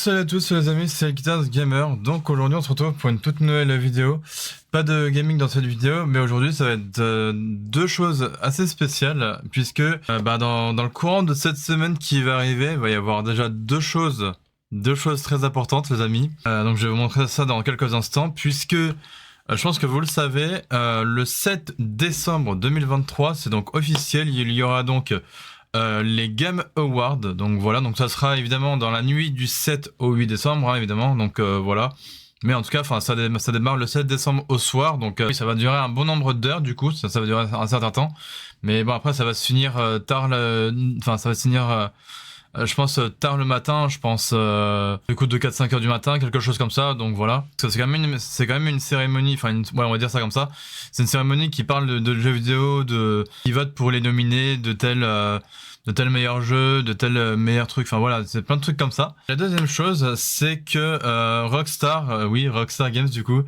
Salut à tous les amis, c'est Guitars Gamer. Donc aujourd'hui on se retrouve pour une toute nouvelle vidéo. Pas de gaming dans cette vidéo, mais aujourd'hui ça va être deux choses assez spéciales, puisque dans le courant de cette semaine qui va arriver, il va y avoir déjà deux choses très importantes les amis. Donc je vais vous montrer ça dans quelques instants, puisque je pense que vous le savez, le 7 décembre 2023, c'est donc officiel, il y aura donc les Game Awards, donc voilà, donc ça sera évidemment dans la nuit du 7 au 8 décembre, hein, évidemment, donc voilà. Mais en tout cas, ça démarre le 7 décembre au soir, donc oui, ça va durer un bon nombre d'heures du coup, ça va durer un certain temps. Mais bon, après, ça va se finir tard, ça va se finir, je pense, tard le matin, je pense, du coup, de 4-5 heures du matin, quelque chose comme ça, donc voilà. Parce que c'est quand même une cérémonie, ouais, on va dire ça comme ça. C'est une cérémonie qui parle de jeux vidéo, qui vote pour les nominés de tel meilleur jeu, de tel meilleur truc, enfin voilà, c'est plein de trucs comme ça. La deuxième chose, c'est que Rockstar, Rockstar Games du coup,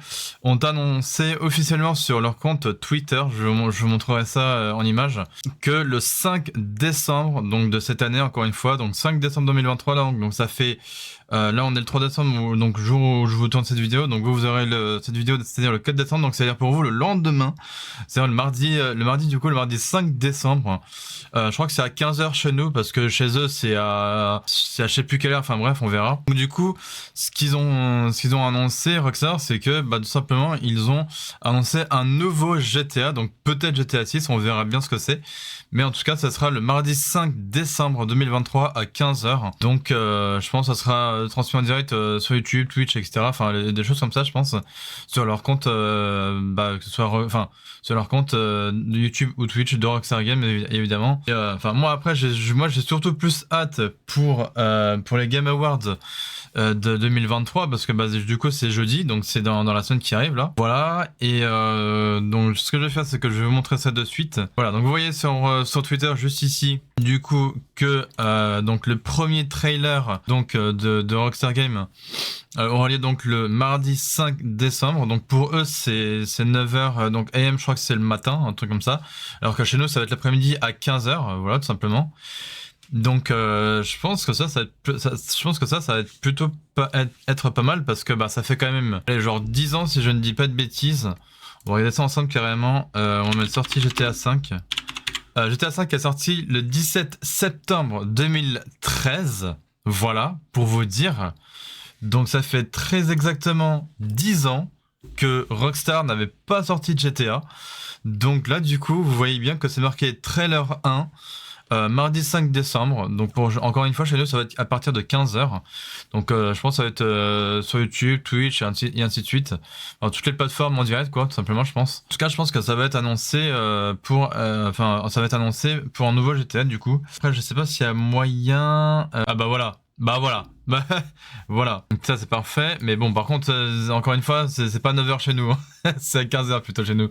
ont annoncé officiellement sur leur compte Twitter, je vous montrerai ça en image, que le 5 décembre, donc de cette année encore une fois, donc 5 décembre 2023, donc ça fait... là on est le 3 décembre, donc jour où je vous tourne cette vidéo, donc vous aurez cette vidéo, c'est-à-dire le 4 décembre, donc c'est-à-dire pour vous le lendemain, c'est-à-dire le mardi 5 décembre, je crois que c'est à 15h chez nous, parce que chez eux c'est à je sais plus quelle heure, enfin bref on verra. Donc du coup, ce qu'ils ont annoncé Rockstar, c'est que tout simplement ils ont annoncé un nouveau GTA, donc peut-être GTA 6, on verra bien ce que c'est. Mais en tout cas, ça sera le mardi 5 décembre 2023 à 15h. Donc, je pense que ça sera transmis en direct sur YouTube, Twitch, etc. Enfin, des choses comme ça, je pense, sur leur compte, que ce soit, sur leur compte de YouTube ou Twitch de Rockstar Games, évidemment. Moi, après, j'ai surtout plus hâte pour les Game Awards de 2023, parce que du coup, c'est jeudi, donc c'est dans la semaine qui arrive, là. Voilà, et donc, ce que je vais faire, c'est que je vais vous montrer ça de suite. Voilà, donc vous voyez sur Twitter juste ici du coup que donc le premier trailer donc de Rockstar Games aura lieu donc le mardi 5 décembre, donc pour eux c'est 9h donc AM, je crois que c'est le matin, un truc comme ça, alors que chez nous ça va être l'après-midi à 15h, voilà tout simplement. Donc je pense que ça va être plutôt être pas mal, parce que ça fait quand même genre 10 ans si je ne dis pas de bêtises. On va regarder ça ensemble carrément. On va mettre sortie GTA 5. GTA 5 est sorti le 17 septembre 2013. Voilà, pour vous dire. Donc ça fait très exactement 10 ans que Rockstar n'avait pas sorti de GTA. Donc là, du coup, vous voyez bien que c'est marqué trailer 1. Mardi 5 décembre, donc encore une fois chez nous ça va être à partir de 15h, donc je pense que ça va être sur YouTube, Twitch et ainsi de suite, toutes les plateformes en direct quoi, tout simplement je pense. En tout cas je pense que ça va être annoncé ça va être annoncé pour un nouveau GTA du coup. Après je sais pas s'il y a moyen... voilà. Voilà, donc ça c'est parfait, mais bon par contre encore une fois c'est pas 9h chez nous, hein. C'est à 15h plutôt chez nous.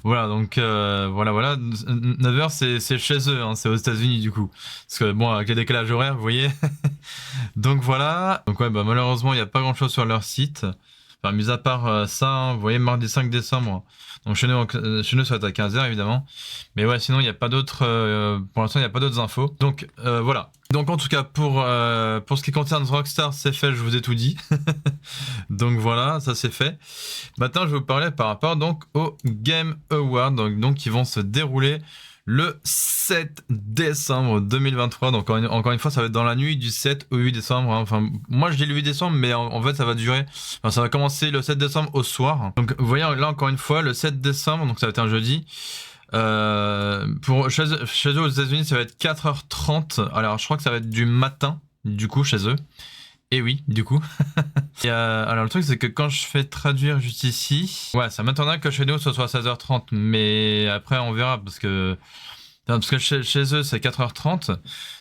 Voilà, donc voilà, 9h c'est chez eux, hein, c'est aux États-Unis du coup. Parce que bon, avec les décalages horaires, vous voyez. Donc voilà, donc ouais, malheureusement il n'y a pas grand chose sur leur site. Enfin, mis à part ça, hein, vous voyez, mardi 5 décembre. Donc chez nous ça va être à 15h évidemment. Mais ouais, sinon il n'y a pas d'autres, pour l'instant il n'y a pas d'autres infos. Donc voilà. Donc en tout cas pour ce qui concerne Rockstar, c'est fait, je vous ai tout dit. Donc voilà, ça c'est fait. Maintenant je vais vous parler par rapport donc aux Game Awards, donc qui vont se dérouler le 7 décembre 2023. Donc encore une fois, ça va être dans la nuit du 7 au 8 décembre. Hein. Enfin, moi je dis le 8 décembre, mais en fait ça va durer. Enfin, ça va commencer le 7 décembre au soir. Donc vous voyez là encore une fois le 7 décembre, donc ça va être un jeudi. Chez eux aux États-Unis, ça va être 4h30. Alors je crois que ça va être du matin, du coup, chez eux. Et oui, du coup. Et alors le truc c'est que quand je fais traduire juste ici, ouais, ça m'étonnerait que chez nous ce soit 16h30, mais après on verra parce que chez eux c'est 4h30.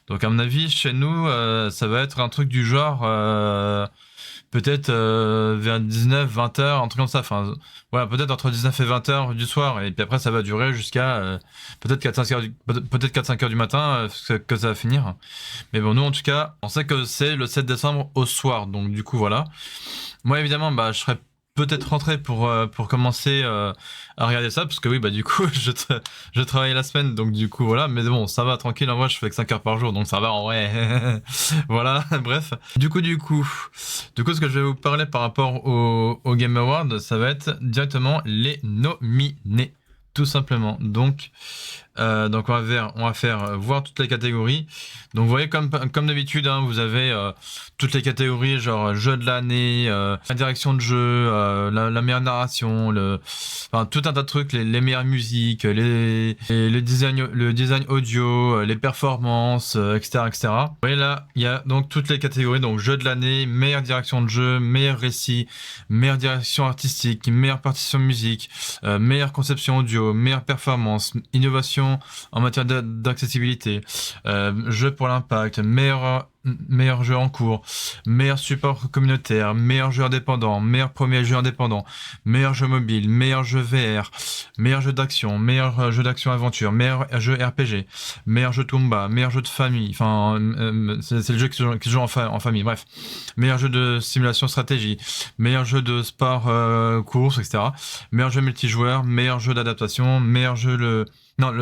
Donc à mon avis chez nous ça va être un truc du genre peut-être vers 19, 20h, un truc comme ça. Enfin, voilà, peut-être entre 19 et 20h du soir. Et puis après, ça va durer jusqu'à peut-être 4-5 heures du matin que ça va finir. Mais bon, nous, en tout cas, on sait que c'est le 7 décembre au soir. Donc, du coup, voilà. Moi, évidemment, je serai peut-être rentrer pour commencer à regarder ça, parce que oui, bah du coup, je travaille la semaine, donc du coup, voilà, mais bon, ça va, tranquille, en vrai, je fais que 5 heures par jour, donc ça va, en vrai. Voilà, bref. Ce que je vais vous parler par rapport au Game Awards, ça va être directement les nominés. Tout simplement. Donc on va faire voir toutes les catégories. Donc vous voyez comme d'habitude, hein, vous avez toutes les catégories, genre jeu de l'année, la direction de jeu, la meilleure narration, enfin tout un tas de trucs, les meilleures musiques, le design audio, les performances, etc., etc. Vous voyez là, il y a donc toutes les catégories, donc jeu de l'année, meilleure direction de jeu, meilleur récit, meilleure direction artistique, meilleure partition de musique, meilleure conception audio, meilleure performance, innovation en matière d'accessibilité, jeu pour l'impact, meilleur jeu en cours, meilleur support communautaire, meilleur jeu indépendant, meilleur premier jeu indépendant, meilleur jeu mobile, meilleur jeu VR, meilleur jeu d'action aventure, meilleur jeu RPG, meilleur jeu Tomba, meilleur jeu de famille, enfin c'est le jeu qui se joue en famille, bref, meilleur jeu de simulation stratégie, meilleur jeu de sport course, etc., meilleur jeu multijoueur, meilleur jeu d'adaptation, meilleur jeu le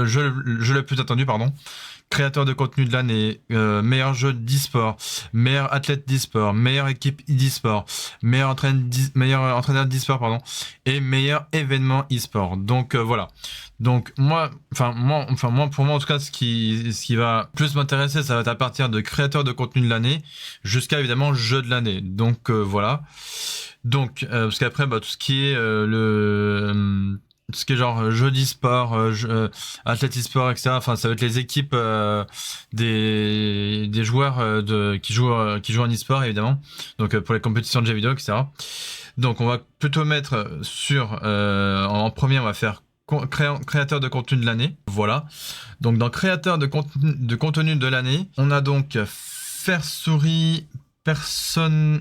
jeu le plus attendu, pardon. Créateur de contenu de l'année, meilleur jeu d'e-sport, meilleur athlète d'e-sport, meilleure équipe d'e-sport, meilleur entraîneur d'e-sport, pardon, et meilleur événement e-sport. Donc voilà. Donc moi, pour moi en tout cas, ce qui va plus m'intéresser, ça va être à partir de créateur de contenu de l'année jusqu'à évidemment jeu de l'année. Donc voilà. Donc parce qu'après, bah, tout ce qui est ce qui est genre jeu d'e-sport, athlète e-sport, etc. Enfin, ça va être les équipes des joueurs qui jouent en e-sport, évidemment. Donc pour les compétitions de jeux vidéo, etc. Donc on va plutôt mettre sur en premier, on va faire créateur de contenu de l'année. Voilà. Donc dans créateur de contenu de l'année, on a donc faire souris, personne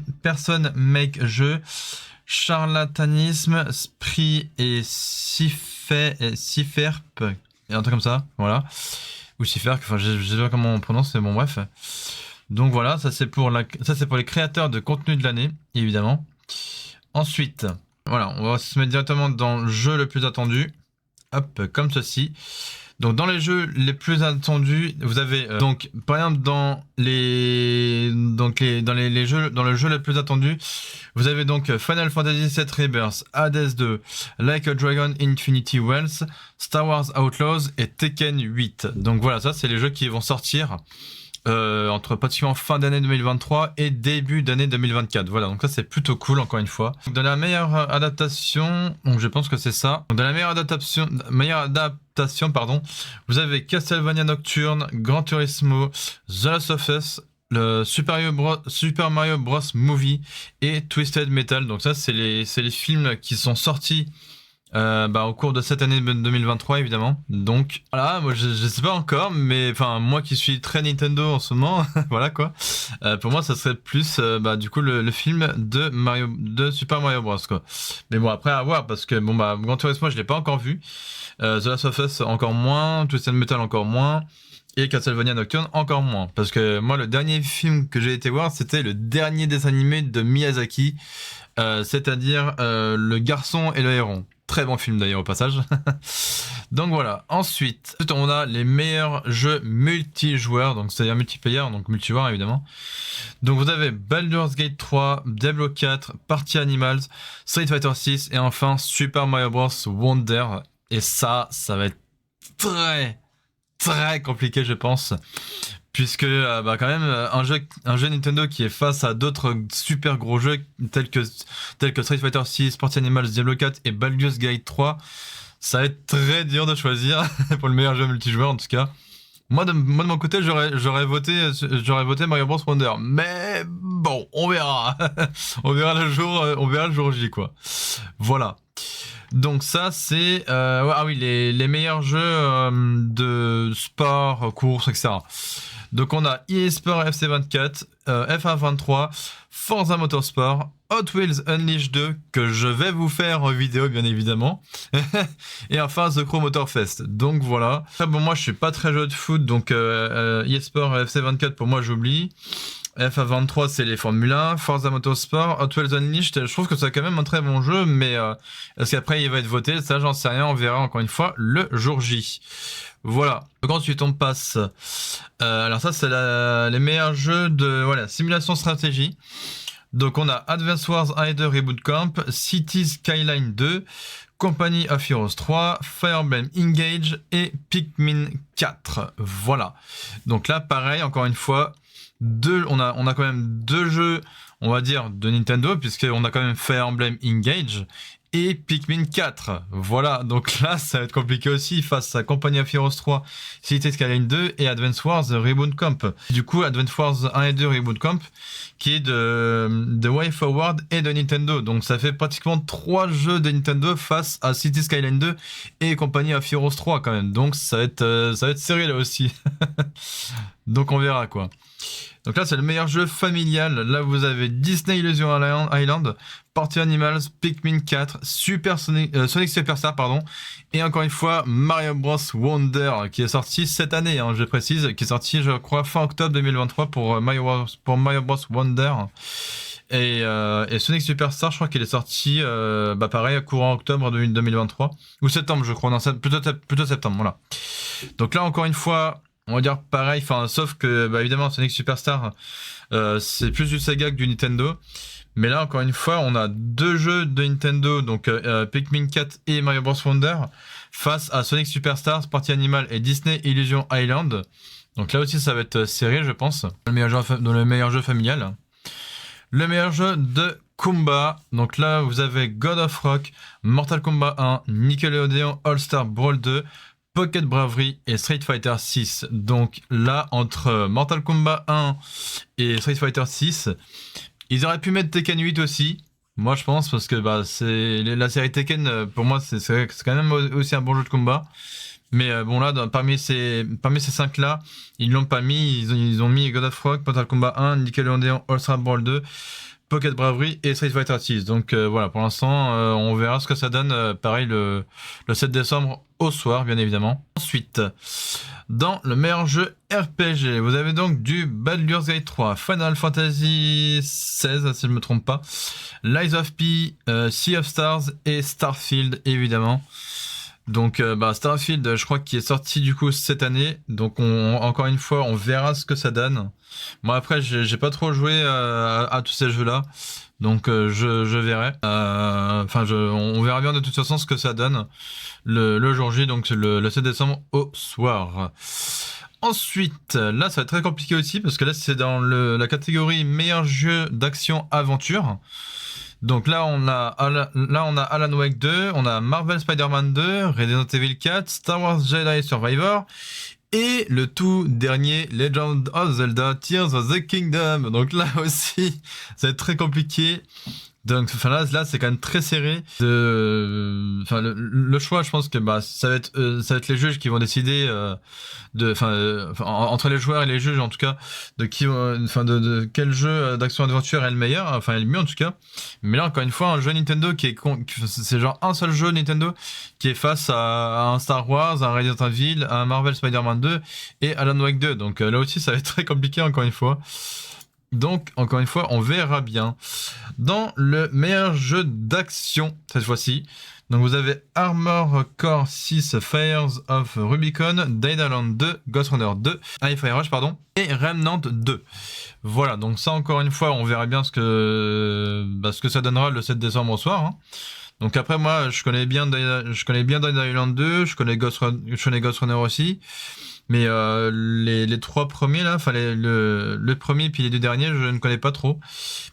make jeu, charlatanisme, Spree et Ciferp, et un truc comme ça, voilà. Ou Ciferp, enfin je sais pas comment on prononce, mais bon bref. Donc voilà, ça c'est pour les créateurs de contenu de l'année, évidemment. Ensuite, voilà, on va se mettre directement dans le jeu le plus attendu. Hop, comme ceci. Donc dans les jeux les plus attendus, vous avez donc par exemple dans le jeu le plus attendu, vous avez donc Final Fantasy VII Rebirth, Hades 2, Like a Dragon Infinity Wells, Star Wars Outlaws et Tekken 8. Donc voilà, ça c'est les jeux qui vont sortir entre pratiquement fin d'année 2023 et début d'année 2024. Voilà, donc ça c'est plutôt cool encore une fois. Dans la meilleure adaptation, donc je pense que c'est ça. Donc dans la meilleure adaptation, pardon, vous avez Castlevania Nocturne, Gran Turismo, The Last of Us, le Super Mario Bros Movie et Twisted Metal. Donc ça c'est les films qui sont sortis au cours de cette année 2023 évidemment. Donc voilà, moi je sais pas encore, mais enfin moi qui suis très Nintendo en ce moment, voilà quoi. Pour moi ça serait plus du coup le film de Super Mario Bros quoi. Mais bon après à voir parce que Gran Turismo je l'ai pas encore vu, The Last of Us encore moins, Twisted Metal encore moins. Et Castlevania Nocturne encore moins. Parce que moi, le dernier film que j'ai été voir, c'était le dernier dessin animé de Miyazaki. C'est-à-dire Le Garçon et le Héron. Très bon film d'ailleurs au passage. Donc voilà. Ensuite, on a les meilleurs jeux multijoueurs. Donc c'est-à-dire multiplayer, donc multijoueur évidemment. Donc vous avez Baldur's Gate 3, Diablo 4, Party Animals, Street Fighter 6 et enfin Super Mario Bros Wonder. Et ça va être très compliqué je pense, puisque quand même un jeu Nintendo qui est face à d'autres super gros jeux tels que Street Fighter 6, Party Animals, Diablo 4 et Baldur's Gate 3, ça va être très dur de choisir pour le meilleur jeu multijoueur en tout cas. Moi de mon côté j'aurais voté Mario Bros Wonder, mais bon on verra. on verra le jour J quoi. Voilà. Donc ça c'est les meilleurs jeux de sport, course, etc. Donc on a eSport FC 24, F1 23, Forza Motorsport, Hot Wheels Unleashed 2 que je vais vous faire en vidéo bien évidemment, et enfin The Crew Motorfest. Donc voilà. Après, bon moi je suis pas très jeu de foot donc eSport FC 24 pour moi j'oublie. FA23 c'est les Formule 1, Forza Motorsport, Hot Wheels Unleashed, je trouve que c'est quand même un très bon jeu, mais est-ce qu'après il va être voté? Ça j'en sais rien, on verra encore une fois le jour J. Voilà. Donc ensuite on passe, alors ça c'est les meilleurs jeux de simulation stratégie. Donc on a Advance Wars 1 et 2 Reboot Camp, Cities Skyline 2, Company of Heroes 3, Fire Emblem Engage et Pikmin 4. Voilà. Donc là pareil, encore une fois, on a quand même deux jeux, on va dire, de Nintendo, puisqu'on a quand même Fire Emblem Engage et Pikmin 4. Voilà, donc là, ça va être compliqué aussi face à Company of Heroes 3, Cities Skyline 2 et Advance Wars Reboot Camp. Du coup, Advance Wars 1 et 2 Reboot Camp, qui est de WayForward et de Nintendo. Donc ça fait pratiquement 3 jeux de Nintendo face à Cities Skyline 2 et Company of Heroes 3 quand même. Donc ça va être serré là aussi. Donc on verra quoi. Donc là, c'est le meilleur jeu familial. Là, vous avez Disney Illusion Island, Party Animals, Pikmin 4, Sonic Superstar, pardon. Et encore une fois, Mario Bros Wonder, qui est sorti cette année, hein, je précise, qui est sorti, je crois, fin octobre 2023 pour Mario Bros Wonder. Et Sonic Superstar, je crois qu'il est sorti, pareil, courant octobre 2023. Ou septembre, je crois. Non, plutôt septembre, voilà. Donc là, encore une fois, on va dire pareil, sauf que évidemment Sonic Superstar c'est plus du Sega que du Nintendo, mais là encore une fois on a deux jeux de Nintendo, donc Pikmin 4 et Mario Bros Wonder face à Sonic Superstars, Party Animal et Disney Illusion Island. Donc là aussi ça va être serré, je pense, dans le meilleur jeu familial. Le meilleur jeu de combat, donc là vous avez God of Rock, Mortal Kombat 1, Nickelodeon All-Star Brawl 2, Pocket Bravery et Street Fighter 6. Donc là, entre Mortal Kombat 1 et Street Fighter 6, ils auraient pu mettre Tekken 8 aussi. Moi, je pense, parce que c'est la série Tekken, pour moi, c'est quand même aussi un bon jeu de combat. Mais bon, là, parmi ces 5-là, ils l'ont pas mis. Ils ont mis God of Rock, Mortal Kombat 1, Nickelodeon All-Star Brawl 2, Pocket Bravery et Street Fighter 6. Donc voilà, pour l'instant, on verra ce que ça donne. Pareil, le 7 décembre au soir, bien évidemment. Ensuite, dans le meilleur jeu RPG, vous avez donc du Baldur's Gate 3, Final Fantasy 16, si je ne me trompe pas, Lies of P, Sea of Stars et Starfield, évidemment. Donc Starfield, je crois qu'il est sorti du coup cette année. Donc encore une fois, on verra ce que ça donne. Moi après, j'ai pas trop joué à tous ces jeux-là. Donc je verrai. On verra bien de toute façon ce que ça donne le jour J, donc le 7 décembre au soir. Ensuite, là ça va être très compliqué aussi parce que là c'est dans la catégorie meilleur jeu d'action-aventure. Donc là on a Alan Wake 2, on a Marvel Spider-Man 2, Resident Evil 4, Star Wars Jedi Survivor et le tout dernier Legend of Zelda Tears of the Kingdom. Donc là aussi, ça va être très compliqué. Donc là c'est quand même très serré. Le choix, je pense que ça va être les juges qui vont décider entre les joueurs et les juges en tout cas de quel jeu d'action aventure est le meilleur, est le mieux en tout cas. Mais là encore une fois, un jeu Nintendo c'est genre un seul jeu Nintendo qui est face à un Star Wars, un Resident Evil, un Marvel Spider-Man 2 et Alan Wake 2. Donc là aussi ça va être très compliqué encore une fois. Donc, encore une fois, on verra bien. Dans le meilleur jeu d'action, cette fois-ci, donc vous avez Armor Core 6, Fires of Rubicon, Dead Island 2, Ghost Runner 2, Fire Rush, pardon, et Remnant 2. Voilà, donc ça, encore une fois, on verra bien ce que ça donnera le 7 décembre au soir. Hein. Donc après, moi, je connais bien Dead Island 2, je connais Ghost Runner aussi. Mais les trois premiers là, le premier puis les deux derniers, je ne connais pas trop.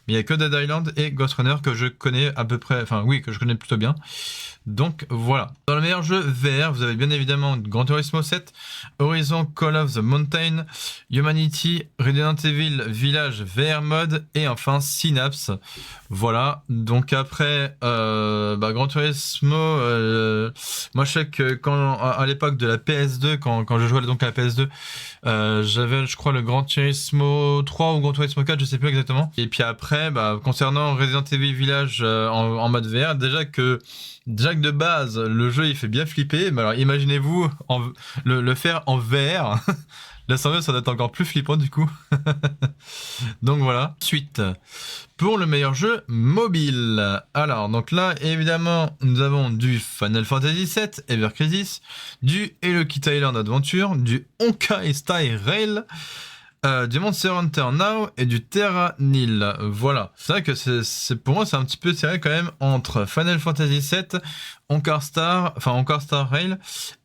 Mais il y a que Dead Island et Ghost Runner que je connais à peu près, que je connais plutôt bien. Donc voilà. Dans le meilleur jeu VR, vous avez bien évidemment Gran Turismo 7, Horizon Call of the Mountain, Humanity, Resident Evil Village VR Mode et enfin Synapse. Voilà. Donc après, Gran Turismo, moi je sais que à l'époque de la PS2, quand je jouais donc à la PS2, j'avais je crois le Gran Turismo 3 ou Gran Turismo 4, je sais plus exactement. Et puis après, concernant Resident Evil Village en mode VR, déjà que de base, le jeu il fait bien flipper. Mais alors imaginez-vous le faire en VR. La 109, ça doit être encore plus flippant du coup. Donc voilà. Ensuite, pour le meilleur jeu mobile. Alors, donc là, évidemment, nous avons du Final Fantasy VII, Ever Crisis, du Hello Kitty Island Adventure, du Honkai Star Rail, du Monster Hunter Now et du Terra Nil. Voilà. C'est vrai que pour moi, c'est un petit peu serré quand même entre Final Fantasy VII, Honkai Star Rail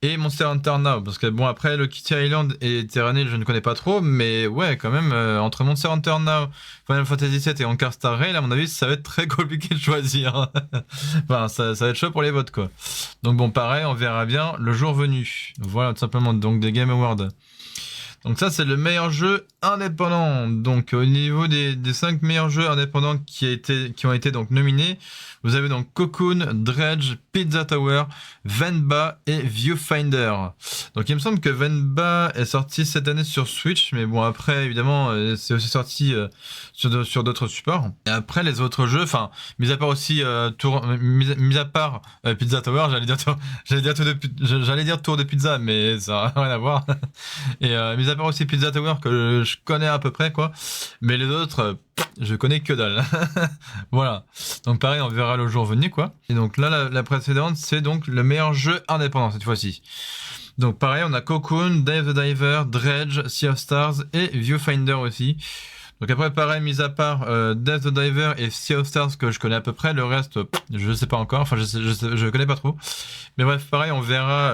et Monster Hunter Now. Parce que bon, après, le Kitty Island et Terra Nil, je ne connais pas trop, mais ouais, quand même, entre Monster Hunter Now, Final Fantasy VII et Honkai Star Rail, à mon avis, ça va être très compliqué de choisir. Enfin, ça va être chaud pour les votes, quoi. Donc bon, pareil, on verra bien le jour venu. Voilà, tout simplement, donc des Game Awards. Donc ça, c'est le meilleur jeu indépendant. Donc au niveau des 5 meilleurs jeux indépendants qui ont été donc nominés, vous avez donc Cocoon, Dredge, Pizza Tower, Venba et Viewfinder. Donc il me semble que Venba est sorti cette année sur Switch, mais bon après évidemment c'est aussi sorti sur d'autres supports. Et après les autres jeux, enfin mis à part aussi Pizza Tower, j'allais dire Tour de Pizza, mais ça n'a rien à voir. Et mis à part aussi Pizza Tower que je connais à peu près quoi, mais les autres je connais que dalle. Voilà. Donc pareil, on verra le jour venu quoi. Et donc là la précédente c'est donc le meilleur jeu indépendant cette fois-ci. Donc pareil, on a Cocoon, Dave the Diver, Dredge, Sea of Stars et Viewfinder aussi. Donc après pareil, mis à part Death the Diver et Sea of Stars que je connais à peu près, le reste je sais pas encore, enfin je connais pas trop. Mais bref, pareil, on verra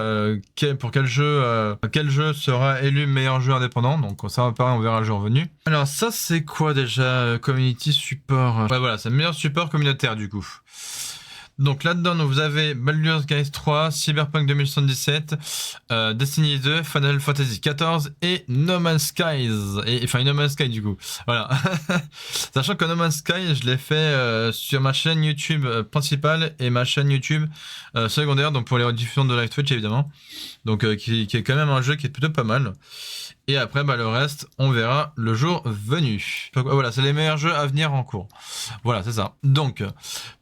pour quel jeu sera élu meilleur jeu indépendant. Donc ça pareil, on verra le jour venu. Alors ça c'est quoi déjà Community Support? Ouais voilà, c'est le meilleur support communautaire du coup. Donc là-dedans, vous avez Baldur's Gate 3, Cyberpunk 2077, Destiny 2, Final Fantasy 14 et No Man's Skies. Enfin, No Man's Sky du coup. Voilà. Sachant que No Man's Sky, je l'ai fait sur ma chaîne YouTube principale et ma chaîne YouTube secondaire, donc pour les rediffusions de live Twitch évidemment. Donc qui est quand même un jeu qui est plutôt pas mal. Et après, le reste, on verra le jour venu. Voilà, c'est les meilleurs jeux à venir en cours. Voilà, c'est ça. Donc,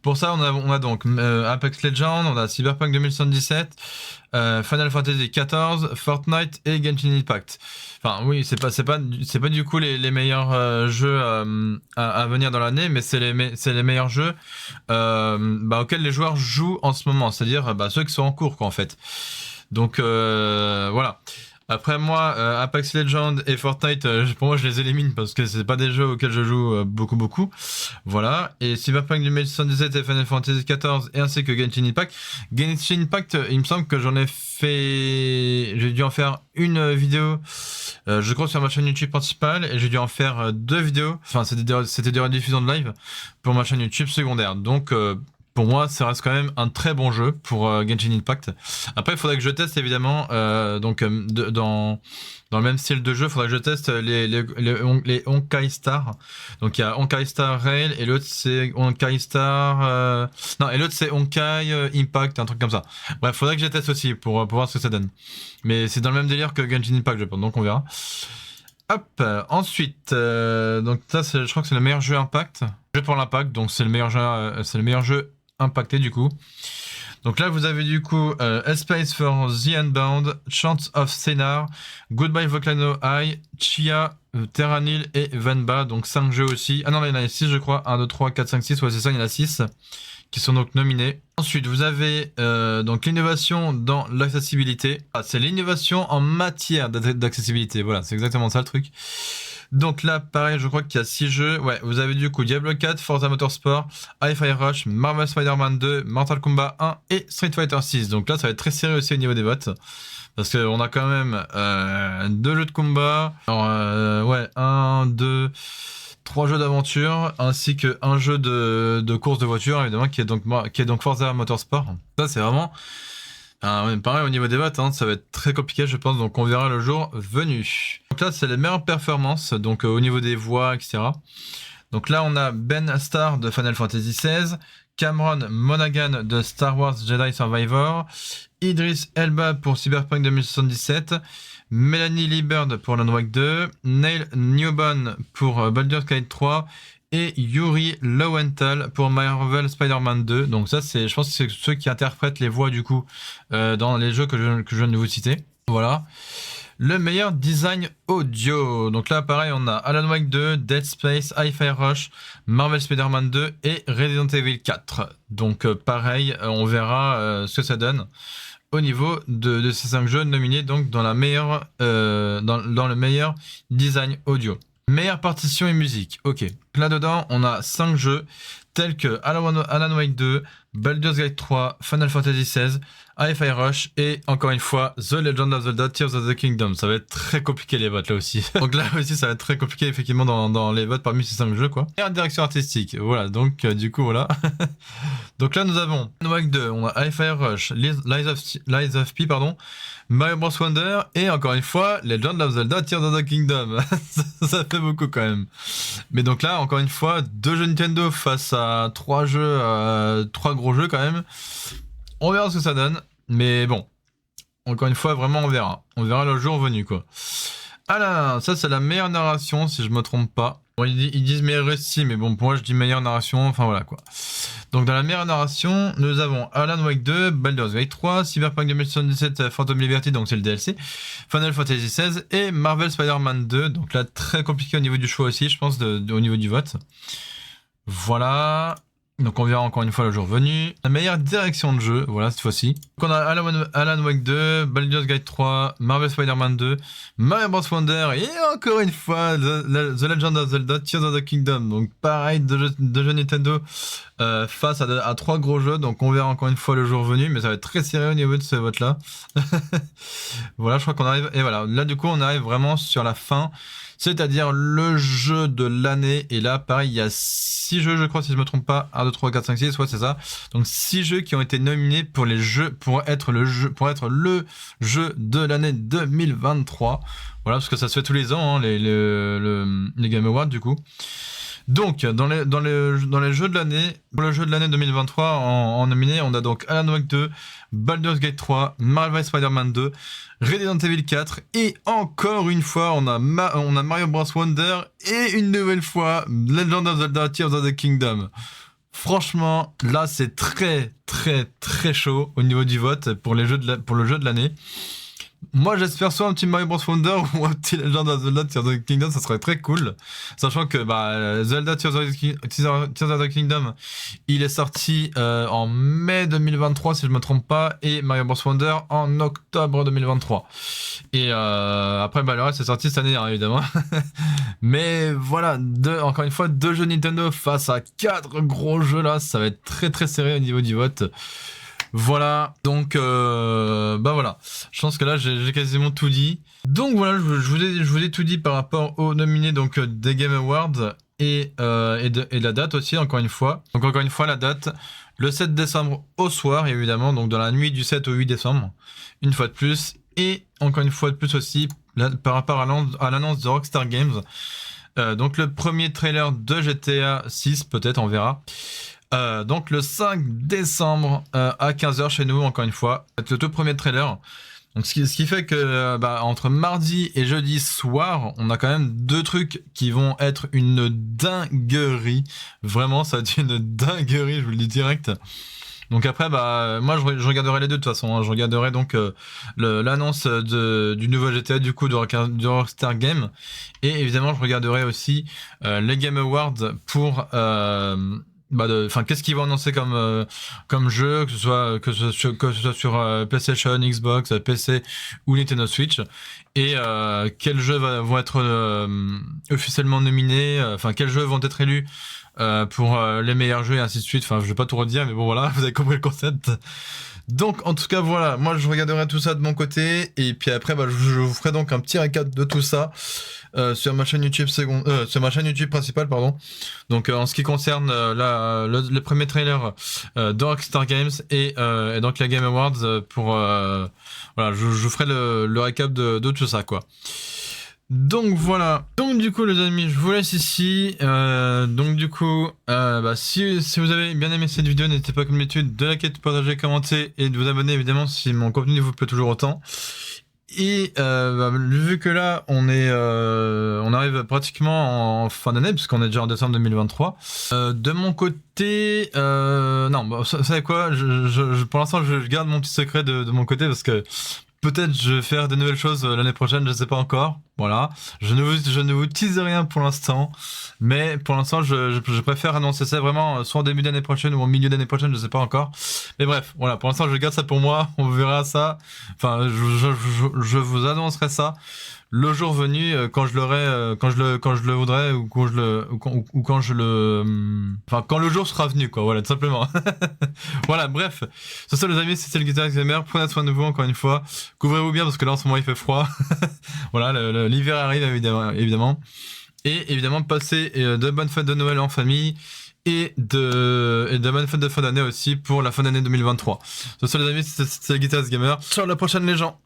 pour ça, on a donc Apex Legends, on a Cyberpunk 2077, Final Fantasy 14, Fortnite et Genshin Impact. Enfin, oui, c'est pas du coup les meilleurs jeux à venir dans l'année, mais c'est les meilleurs jeux auxquels les joueurs jouent en ce moment, c'est-à-dire ceux qui sont en cours, quoi, en fait. Donc, voilà. Après moi, Apex Legends et Fortnite, pour moi je les élimine parce que c'est pas des jeux auxquels je joue beaucoup. Voilà. Et Cyberpunk 2077 et Final Fantasy 14 et ainsi que Genshin Impact. Genshin Impact, il me semble que j'ai dû en faire une vidéo, je crois sur ma chaîne YouTube principale et j'ai dû en faire 2 vidéos. Enfin, c'était des rediffusions de live pour ma chaîne YouTube secondaire. Donc, pour moi, ça reste quand même un très bon jeu pour Genshin Impact. Après, il faudrait que je teste évidemment, dans le même style de jeu, il faudrait que je teste les Honkai Star. Donc il y a Honkai Star Rail et l'autre c'est Honkai Star. Non, et l'autre c'est Honkai Impact, un truc comme ça. Bref, il faudrait que je teste aussi pour voir ce que ça donne. Mais c'est dans le même délire que Genshin Impact, je pense, donc on verra. Hop, ensuite, donc ça, je crois que c'est le meilleur jeu Impact. Jeu pour l'Impact, donc c'est le meilleur jeu impacté du coup. Donc là vous avez du coup Space for the Unbound, Chants of Senar, Goodbye Volcano High, Chia, Terra Nil et Venba, donc 5 jeux aussi. Ah non, il y en a 6 je crois, 1, 2, 3, 4, 5, 6, ouais c'est ça, il y en a 6 qui sont donc nominés. Ensuite vous avez donc l'innovation dans l'accessibilité. Ah, c'est l'innovation en matière d'accessibilité, voilà, c'est exactement ça le truc. Donc là, pareil, je crois qu'il y a 6 jeux. Ouais, vous avez du coup Diablo 4, Forza Motorsport, Hi-Fi Rush, Marvel Spider-Man 2, Mortal Kombat 1 et Street Fighter 6. Donc là, ça va être très serré aussi au niveau des votes. Parce qu'on a quand même 2 jeux de combat. Alors, ouais, 1, 2, 3 jeux d'aventure, ainsi qu'un jeu de course de voiture, évidemment, qui est donc Forza Motorsport. Ça, c'est vraiment... pareil au niveau des votes, ça va être très compliqué je pense, donc on verra le jour venu. Donc là c'est les meilleures performances, donc au niveau des voix, etc. Donc là on a Ben Starr de Final Fantasy XVI, Cameron Monaghan de Star Wars Jedi Survivor, Idris Elba pour Cyberpunk 2077, Melanie Liebert pour Alan Wake 2, Neil Newbon pour Baldur's Gate 3, et Yuri Lowenthal pour Marvel Spider-Man 2. Donc ça, je pense que c'est ceux qui interprètent les voix du coup dans les jeux que je viens de vous citer. Voilà. le meilleur design audio. Donc là, pareil, on a Alan Wake 2, Dead Space, Hi-Fi Rush, Marvel Spider-Man 2 et Resident Evil 4. Donc pareil, on verra ce que ça donne au niveau de ces 5 jeux nominés donc dans la meilleure, dans le meilleur design audio. Meilleure partition et musique. Ok. Là-dedans, on a 5 jeux tels que Alan Wake 2, Baldur's Gate 3, Final Fantasy XVI, Hi-Fi Rush et encore une fois The Legend of Zelda Tears of the Kingdom. Ça va être très compliqué les votes là aussi. Donc là aussi ça va être très compliqué effectivement dans les votes parmi ces 5 jeux quoi. Et en direction artistique, voilà donc du coup voilà. Donc là nous avons Alan Wake 2, on a Hi-Fi Rush, Lies of P pardon, Mario Bros Wonder et encore une fois Legend of Zelda Tears of the Kingdom. Ça fait beaucoup quand même. Mais donc là encore une fois 2 jeux Nintendo face à 3 jeux, 3 gros jeux quand même. On verra ce que ça donne, mais bon, encore une fois, vraiment on verra. On verra le jour venu, quoi. Ah là, ça c'est la meilleure narration, si je me trompe pas. Bon, ils disent meilleur récit, mais bon, pour moi je dis meilleure narration, enfin voilà, quoi. Donc dans la meilleure narration, nous avons Alan Wake 2, Baldur's Gate 3, Cyberpunk 2077, Phantom Liberty, donc c'est le DLC, Final Fantasy XVI et Marvel Spider-Man 2. Donc là, très compliqué au niveau du choix aussi, je pense, au niveau du vote. Voilà. Donc on verra encore une fois le jour venu. La meilleure direction de jeu, voilà cette fois-ci. Donc on a Alan Wake 2, Baldur's Gate 3, Marvel Spider-Man 2, Mario Bros Wonder et encore une fois The Legend of Zelda Tears of the Kingdom. Donc pareil, deux jeux Nintendo face à 3 gros jeux. Donc on verra encore une fois le jour venu, mais ça va être très serré au niveau de ce vote-là. Voilà, je crois qu'on arrive. Et voilà, là du coup on arrive vraiment sur la fin. C'est-à-dire le jeu de l'année. Et là, pareil, il y a 6 jeux, je crois, si je me trompe pas. 1, 2, 3, 4, 5, 6, ouais, c'est ça. Donc 6 jeux qui ont été nominés pour être le jeu de l'année 2023. Voilà, parce que ça se fait tous les ans, hein, les Game Awards, du coup. Donc, dans les jeux de l'année, pour le jeu de l'année 2023, en nominé, on a donc Alan Wake 2, Baldur's Gate 3, Marvel Spider-Man 2, Resident Evil 4, et encore une fois, on a Mario Bros Wonder, et une nouvelle fois, Legend of Zelda Tears of the Kingdom. Franchement, là, c'est très, très, très chaud au niveau du vote pour le jeu de l'année. Moi j'espère soit un petit Mario Bros Wonder ou un petit Legend of Zelda Tears of the Kingdom, ça serait très cool. Sachant que Zelda Tears of the Kingdom, il est sorti en mai 2023 si je me trompe pas, et Mario Bros Wonder en octobre 2023. Et après le reste c'est sorti cette année hein, évidemment. Mais voilà, encore une fois, 2 jeux Nintendo face à 4 gros jeux là, ça va être très très serré au niveau du vote. Voilà, donc voilà, je pense que là j'ai quasiment tout dit. Donc voilà, je vous ai tout dit par rapport aux nominés donc des Game Awards et la date aussi, encore une fois. Donc encore une fois la date, le 7 décembre au soir évidemment, donc dans la nuit du 7 au 8 décembre, une fois de plus. Et encore une fois de plus aussi, là, par rapport à l'annonce de Rockstar Games, donc le premier trailer de GTA 6 peut-être, on verra. Donc le 5 décembre à 15h chez nous, encore une fois, le tout premier trailer. Donc ce qui fait que entre mardi et jeudi soir, on a quand même 2 trucs qui vont être une dinguerie. Vraiment, ça va être une dinguerie, je vous le dis direct. Donc après, moi je regarderai les deux de toute façon. Hein. Je regarderai donc l'annonce du nouveau GTA du coup de Rockstar Games, et évidemment je regarderai aussi les Game Awards pour qu'est-ce qu'ils vont annoncer comme jeu, que ce soit sur PlayStation, Xbox, PC ou Nintendo Switch, et quels jeux vont être officiellement nominés, quels jeux vont être élus pour les meilleurs jeux et ainsi de suite. Je vais pas tout redire, mais bon voilà, vous avez compris le concept. Donc en tout cas voilà, moi je regarderai tout ça de mon côté, et puis après je vous ferai donc un petit récap de tout ça sur ma chaîne YouTube principale pardon. Donc en ce qui concerne le premier trailer de Rockstar Games et donc la Game Awards pour voilà, je vous ferai le récap de tout ça quoi. Donc voilà, donc du coup les amis, je vous laisse ici. Donc du coup, si vous avez bien aimé cette vidéo, n'hésitez pas comme d'habitude de liker, de partager, commenter et de vous abonner évidemment si mon contenu vous plaît toujours autant. Et vu que là on arrive pratiquement en fin d'année puisqu'on est déjà en décembre 2023, de mon côté non, vous savez quoi, pour l'instant je garde mon petit secret de mon côté parce que Peut-être je vais faire de nouvelles choses l'année prochaine, je sais pas encore. Voilà. Je ne vous tease rien pour l'instant. Mais pour l'instant, je préfère annoncer ça vraiment soit en début d'année prochaine ou en milieu d'année prochaine, je sais pas encore. Mais bref, voilà. Pour l'instant, je garde ça pour moi. On verra ça. Enfin, je vous annoncerai ça le jour venu, quand je l'aurai, quand je le voudrais, ou quand je le, ou quand je le, enfin, quand le jour sera venu, quoi, voilà, tout simplement. Voilà, bref. C'est ça, les amis, c'était le Guitariste Gamer. Prenez soin de vous, encore une fois. Couvrez-vous bien, parce que là, en ce moment, il fait froid. Voilà, l'hiver arrive, évidemment. Et évidemment, passez de bonnes fêtes de Noël en famille. Et de bonnes fêtes de fin d'année aussi pour la fin d'année 2023. C'est ça, les amis, c'était le Guitariste Gamer. Ciao, à la prochaine, les gens!